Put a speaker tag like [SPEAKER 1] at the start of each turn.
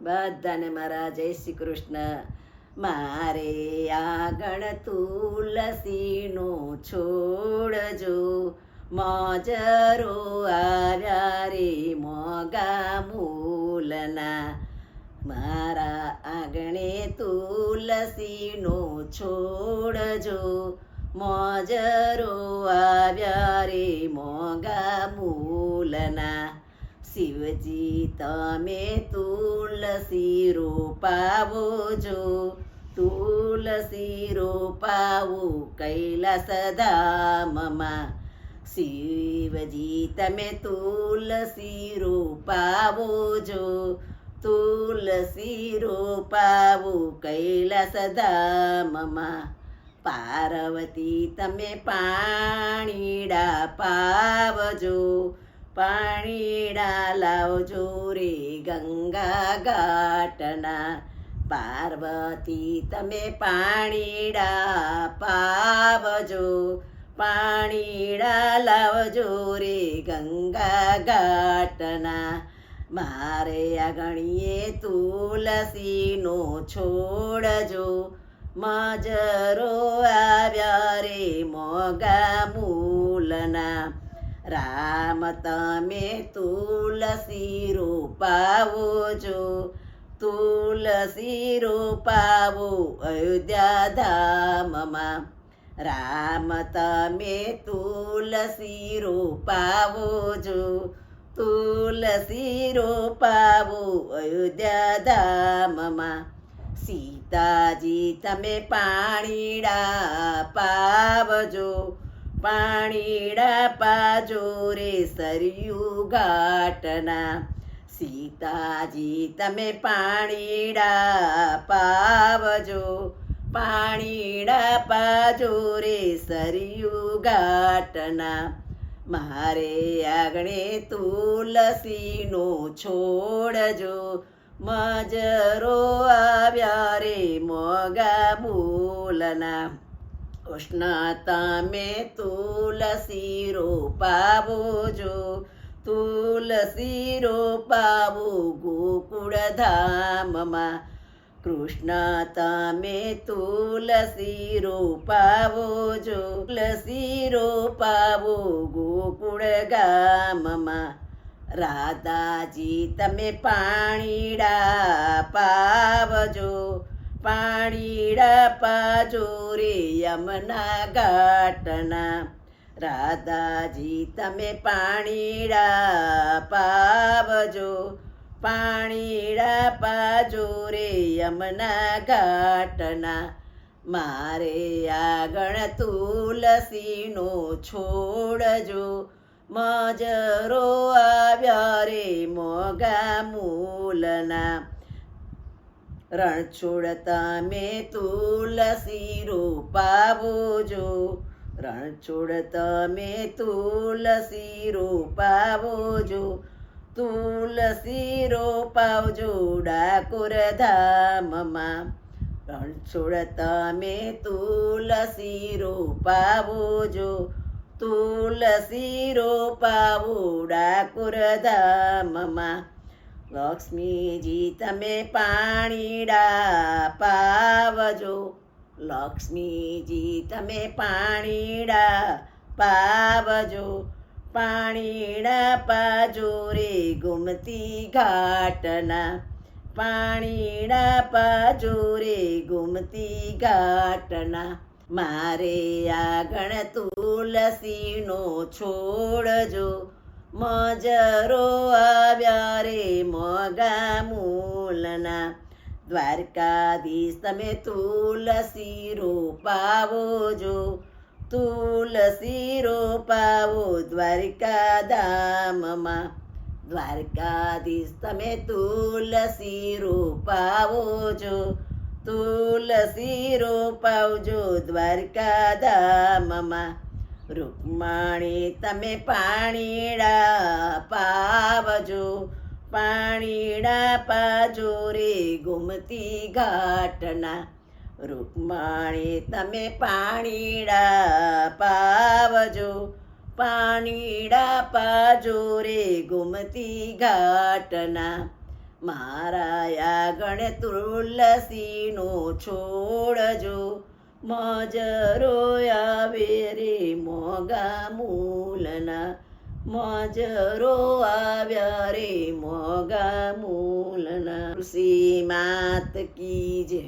[SPEAKER 1] બધાને મારા જય શ્રી કૃષ્ણ. મારે આગળ તુલસીનો છોડજો, મોજરો આવ્યા રે મોગા મૂલના. મારા આંગણે તુલસીનો છોડજો, મોજરો આવ્યા રે મોગા મૂલના. શિવજી તમે તુલસી રોપાવો જો, તુલસી રોપાવો કૈલાસ ધામમાં. શિવજી તમે તુલસી રોપાવો જો, તુલસી રોપાવો કૈલાસ ધામમાં. પાર્વતી તમે પાણીડા પાવજો, પાણીડા લાવજો રે ગંગા ઘાટના. પાર્વતી તમે પાણીડા પાવજો, પાણીડા લાવજો રે ગંગા ઘાટના. મારે આંગણીએ તુલસીનો છોડજો, મજરો આવ્યા રે મોગા મૂલના. રામ તમે તુલસી રોપાવો જો, તુલસી રોપાવો અયોધ્યા ધામમાં. રામ તમે તુલસી રોપાવો જો, તુલસી રોપાવો અયોધ્યા ધામમાં. સીતાજી તમે પાણીડા પાવજો, પાણીડા પાજો રે સરયુ ઘાટના. સીતાજી તમે પાણીડા પાવજો, પાણીડા પાજો રે સરયુ ઘાટના. મારે આંગણે તુલસીનો છોડજો, મજરો આવ્યા રે મોગા મૂલના. કૃષ્ણ તમે તુલસી રોપાવો જો, તુલસી રોપાવો ગોકુળ ધામમાં. કૃષ્ણ તમે તુલસી રોપાવો જો, તુલસી રોપાવો ગોકુળ ગામમાં. રાધાજી તમે પાણીડા પાવજો, પાણીડા પાજો રે યમુના ઘાટના. રાધાજી તમે પાણીડા પાવજો, પાણીડા પાજો રે યમુના ઘાટના. મારે આગળ તુલસીનો છોડજો, મજરો આવ્યા રે મોગા મૂલના. રણછોડ તમે તુલસી રોપાવો જો, રણછોડ તમે તુલસી રોપાવો જો, તુલસી રોપાવજો ડાકોર ધામમાં. રણછોડ તમે તુલસી રોપાવો જો, તુલસી રોપાવો ડાકોર ધામમાં. લક્ષ્મીજી તમે પાણીડા પાવજો, લક્ષ્મીજી તમે પાણીડા પાવજો, પાણીડા પાજો રે ગોમતી ઘાટના. પાણીડા પાજો રે ગોમતી ઘાટના. મારે આગળ તુલસીનો છોડજો, મજરો આવ્યા રે મોગા મૂલના. દ્વારકાધીશ તમે તુલસી રોપાવો જો, તુલસી રોપાવો દ્વારકા ધામમાં. દ્વારકાધીશ તમે તુલસી રોપાવો જો, તુલસી રોપાવજો દ્વારકા ધામમાં. રૂકમણી તમે પાણીડા પાવજો, પાણીડા પાજો રે ગોમતી ઘાટના. રૂકમણી તમે પાણીડા પાવજો, પાણીડા પાજો રે ગોમતી ઘાટના. મારા આગળ તુલસીનો છોડજો મજરો આવે રે મોગા મૂલના મજરો આવ્યા રે મોગા મૂલના તુલસી માત કી જય.